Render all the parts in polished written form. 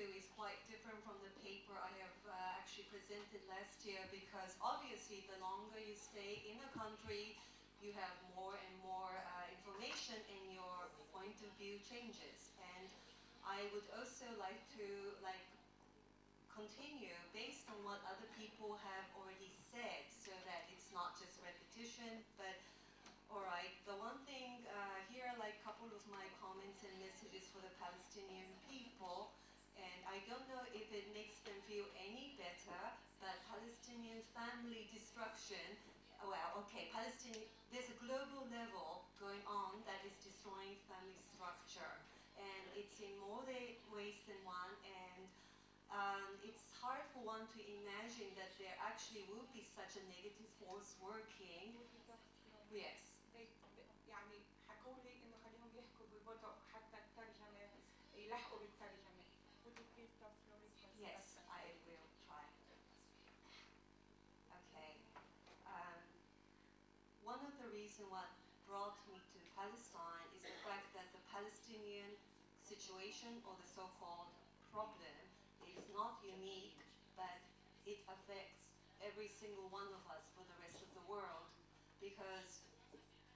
is quite different from the paper I have actually presented last year, because obviously the longer you stay in a country, you have more and more information and your point of view changes. And I would also like to continue based on what other people have already said, so that it's not just repetition. But all right, the one thing here, like a couple of my comments and messages for the Palestinian people, and I don't know if it makes them feel any better, but Palestinian family destruction, well, okay, there's a global level going on that is destroying family structure, and it's in more ways than one, and it's hard for one to imagine that there actually will be such a negative force working. Yes. يعني حكوا لي انه خليهم يحكوا ببطء حتى الترجمه يلحقوا بالترجمه. Would you please talk slowly? Yes, I will try. Okay. One of the reasons what brought me to Palestine is the fact that the Palestinian situation, or the so-called problem, is not unique, but it affects every single one of us for the rest of the world, because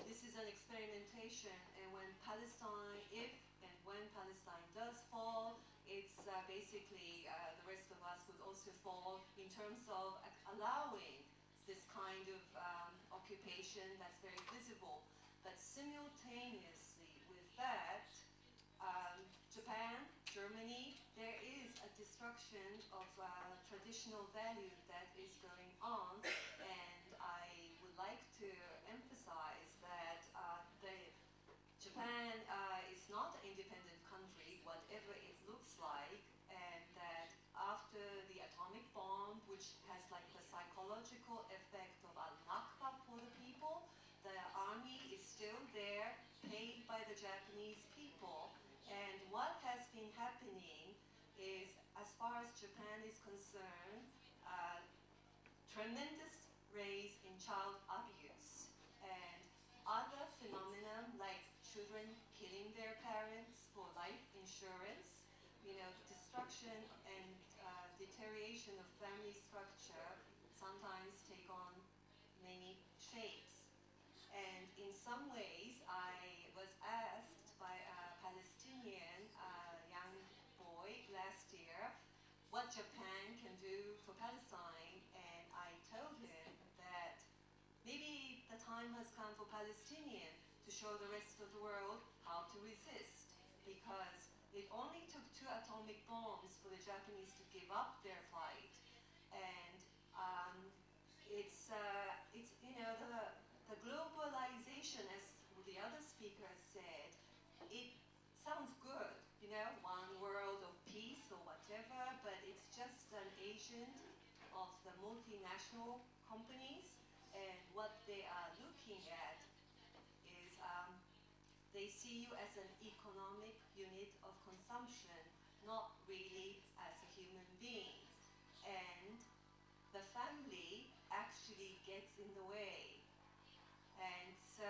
this is an experimentation, and when Palestine, if and when Palestine does fall, it's basically the rest of us would also fall in terms of allowing this kind of occupation that's very visible. But simultaneously with that, Japan, Germany, there is a destruction of traditional value that is going on, and I would like to emphasize that Japan is not an independent country, whatever it looks like, and that after the atomic bomb, which has like the psychological effect of a Nakba for the people, the army is still there, paid by the Japanese people. And what has been happening is, as far as Japan is concerned, tremendous rise in child abuse and other phenomena like children killing their parents for life insurance, destruction and deterioration of family structure sometimes take on many shapes. And in some ways, I was asked by a Palestinian young boy last year what Japan can do for Palestine, and I told him that maybe the time has come for Palestinian to show the rest of the world how to resist, because it only took 2 atomic bombs for the Japanese to give up their fight. And it's the globalization, as the other speaker said, it sounds good, one world of peace or whatever, but it's just an agent of the multinational companies, and what they are looking at is they see you as an economic unit of consumption, not really as a human being. And the family actually gets in the way. And so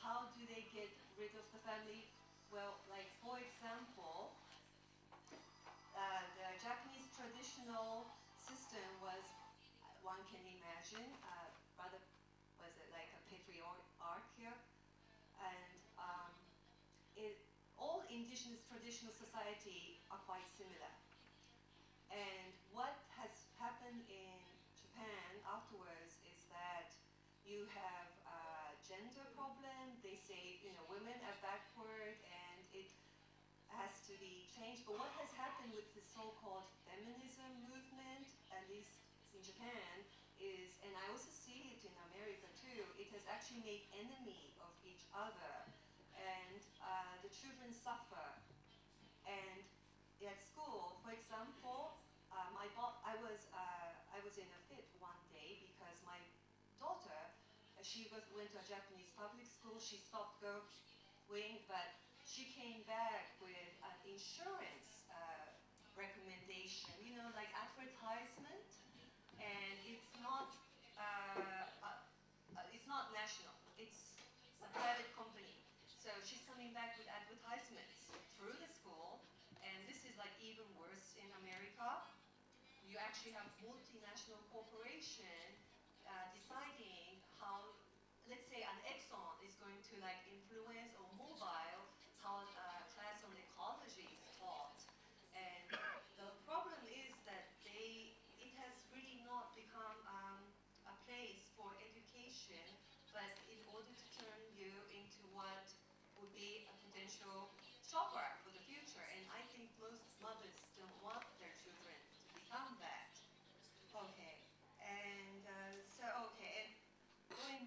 how do they get rid of the family? Well, like for example, the Japanese traditional system was, one can imagine, rather, was it like a patriarchal, and all indigenous traditional society are quite similar. And what has happened in Japan afterwards is that you have a gender problem. They say, women are backward and it has to be changed. But what has happened with the so-called feminism movement, at least in Japan, is, and I also see it in America too, it has actually made enemy of each other. And the children suffer. And at school, for example, I was in a fit one day because my daughter, she went to a Japanese public school. She stopped going, but she came back with an insurance recommendation, like advertisement, and it's not national. It's a private company. So she's coming back with advertisements through the school, and this is like even worse in America. You actually have multinational corporation deciding how, let's say an Exxon is going to like influence or mobile how class on ecology is taught. And the problem is that it has really not become a place for education, but in order to turn you into what would be a potential shopper for the future. And I think most mothers don't want their children to become that. Okay, and and going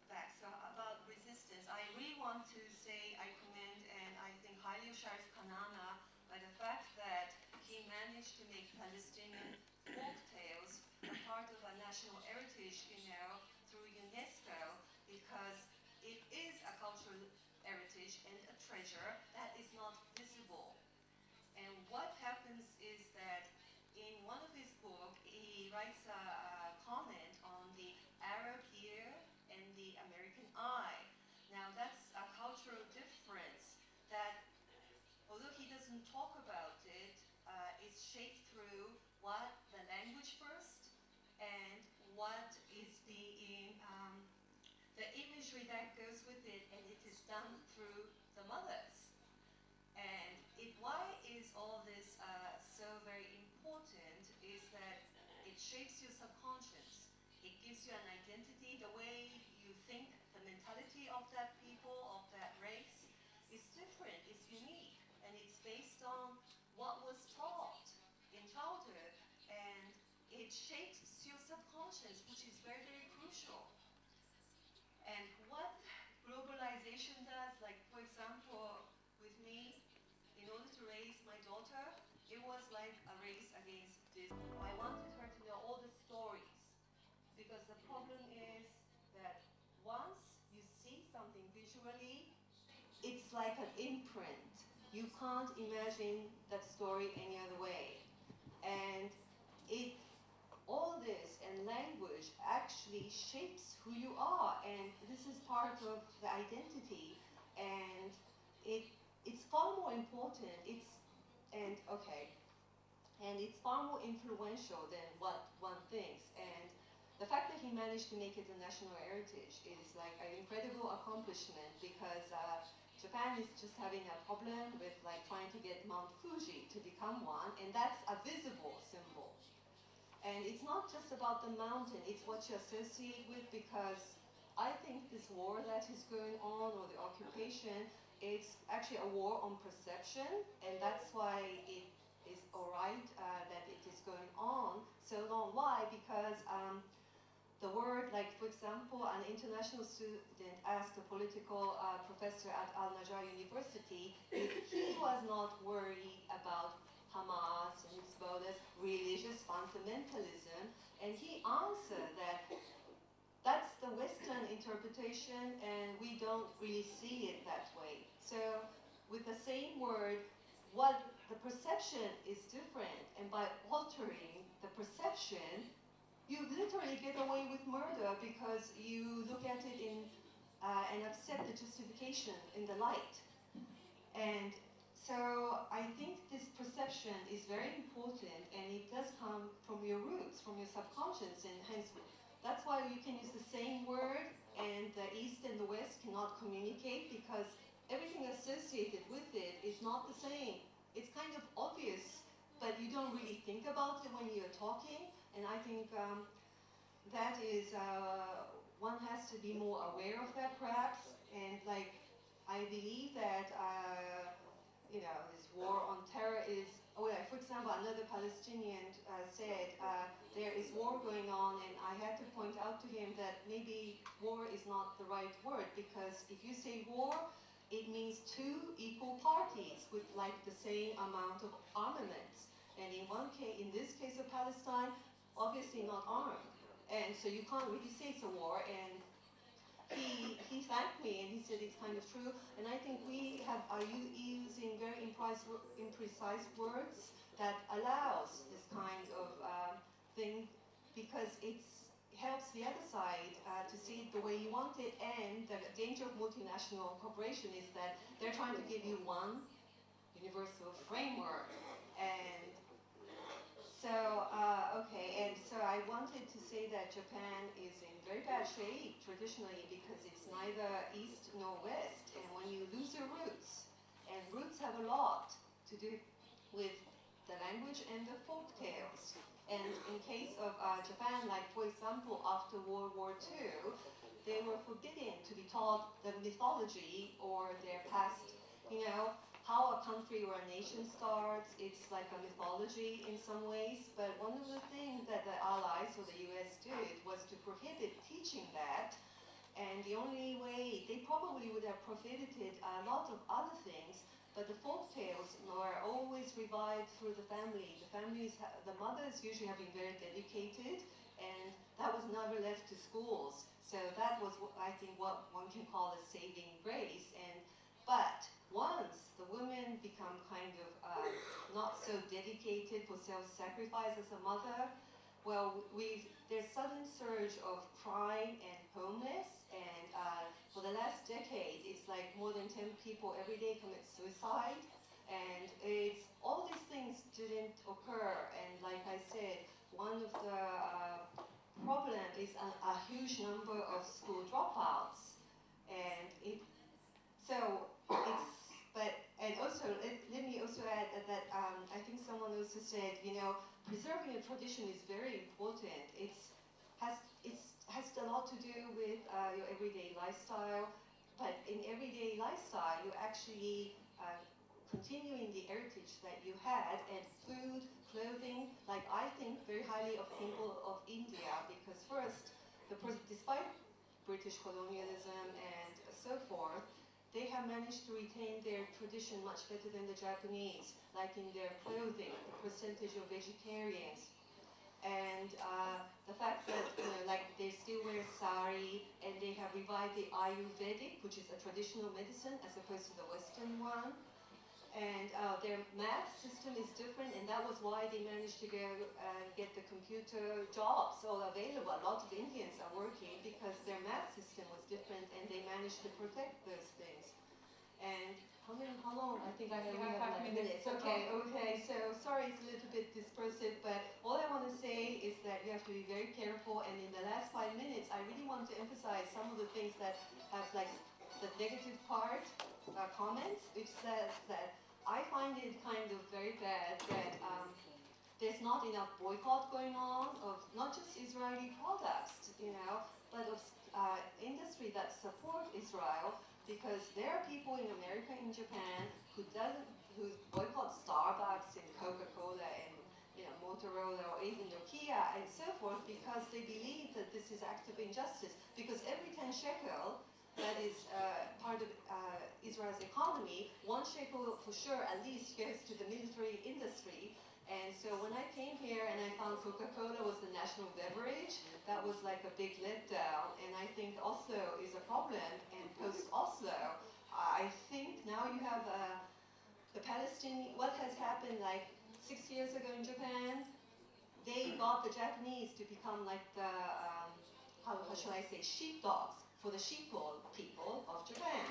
back, so about resistance, I really want to say I commend and I think highly of Sharif Kanana by the fact that he managed to make Palestinian folk tales a part of a national heritage, through UNESCO, because it is a cultural heritage and a treasure that is not visible. And what happens is that in one of his books, he writes a comment on the Arab ear and the American eye. Now that's a cultural difference that, although he doesn't talk about it, is shaped through what the language first and what is the imagery that goes with it, and it is done through the mothers. And why is all this so very important is that it shapes your subconscious. It gives you an identity. The way you think, the mentality of that people, of that race, is different, it's unique, and it's based on what was taught in childhood, and it shapes your subconscious, which is very, very crucial. And what globalization does, like for example, with me, in order to raise my daughter, it was like a race against this. I wanted her to know all the stories, because the problem is that once you see something visually, it's like an imprint. You can't imagine that story any other way. And all this and language actually shapes who you are, and this is part of the identity, and it's far more important, and it's far more influential than what one thinks. And the fact that he managed to make it a national heritage is like an incredible accomplishment, because Japan is just having a problem with like trying to get Mount Fuji to become one, and that's a visible symbol. And it's not just about the mountain, it's what you associate with, because I think this war that is going on, or the occupation, it's actually a war on perception, and that's why it is alright that it is going on so long. Why? Because the word, like for example, an international student asked a political professor at Al-Najjar University if he was not worried about Hamas and Hezbollah's religious fundamentalism, and he answered that that's the Western interpretation and we don't really see it that way. So with the same word, what the perception is different, and by altering the perception, you literally get away with murder, because you look at it and accept the justification in the light. And so I think this perception is very important, and it does come from your roots, from your subconscious, and hence that's why you can use the same word and the East and the West cannot communicate, because everything associated with it is not the same. It's kind of obvious, but you don't really think about it when you're talking, and I think that is, one has to be more aware of that perhaps, and like, I believe that this war on terror is, for example, another Palestinian said, there is war going on, and I had to point out to him that maybe war is not the right word, because if you say war, it means two equal parties with like the same amount of armaments. And in this case of Palestine, obviously not armed. And so you can't really say it's a war, and he thanked me and he said it's kind of true. And I think we are using very imprecise words that allows this kind of thing, because it helps the other side to see it the way you want it. And the danger of multinational corporation is that they're trying to give you one universal framework. And so, okay, and so I wanted to say that Japan is in very bad shape traditionally because it's neither east nor west. And when you lose your roots, and roots have a lot to do with the language and the folk tales. And in case of Japan, like for example, after World War II, they were forbidden to be taught the mythology or their past, you know, how a country or a nation starts. It's like a mythology in some ways, but one of the things that the Allies or the US did was to prohibit teaching that, and the only way, they probably would have prohibited a lot of other things, but the folk tales were always revived through the family. The families, the mothers usually have been very dedicated, and that was never left to schools. So that was, I think, what one can call a saving grace. But once the women become kind of not so dedicated for self-sacrifice as a mother, well, there's sudden surge of crime and homeless, and for the last decade, it's like more than 10 people every day commit suicide, and all these things didn't occur, and like I said, one of the problem is a huge number of school dropouts, and and also, let me also add that I think someone also said, you know, preserving a tradition is very important. It has a lot to do with your everyday lifestyle, but in everyday lifestyle, you actually continuing the heritage that you had, and food, clothing. Like, I think very highly of people of India because first, despite British colonialism and so forth, they have managed to retain their tradition much better than the Japanese, like in their clothing, the percentage of vegetarians, and the fact that, you know, like they still wear sari, and they have revived the Ayurvedic, which is a traditional medicine as opposed to the Western one. And their math system is different, and that was why they managed to go get the computer jobs all available. A lot of Indians are working because their math system was different, and they managed to protect those things. And how long? I think I have 5 minutes. Okay, so sorry it's a little bit dispersive, but all I want to say is that you have to be very careful, and in the last 5 minutes, I really want to emphasize some of the things that have like the negative part, comments, which says that I find it kind of very bad that there's not enough boycott going on of not just Israeli products, you know, but of industry that support Israel, because there are people in America and Japan who boycott Starbucks and Coca-Cola and, you know, Motorola or even Nokia and so forth because they believe that this is act of injustice. Because every 10 shekel that is part of Israel's economy, 1 shekel for sure at least goes to the military industry. And so when I came here and I found Coca-Cola was the national beverage, that was like a big letdown. And I think Oslo is a problem. And post-Oslo, I think now you have the Palestinian, what has happened like 6 years ago in Japan, they got the Japanese to become like the, how should I say, sheepdogs for the sheeple people of Japan.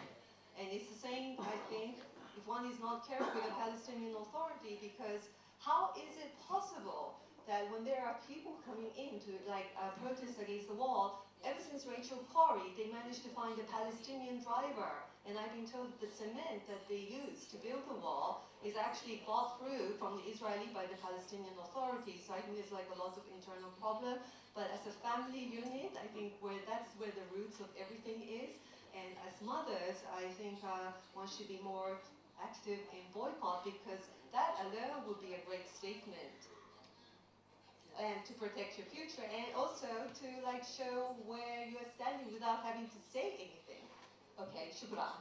And it's the same, I think, if one is not careful with the Palestinian Authority, because how is it possible that when there are people coming in to like protest against the wall, ever since Rachel Corrie, they managed to find a Palestinian driver, and I've been told that the cement that they used to build the wall is actually bought through from the Israeli by the Palestinian Authority. So I think there's like a lot of internal problem. But as a family unit, I think that's where the roots of everything is. And as mothers, I think one should be more active in boycott, because that alone would be a great statement. And to protect your future, and also to like show where you're standing without having to say anything. Okay, shukran.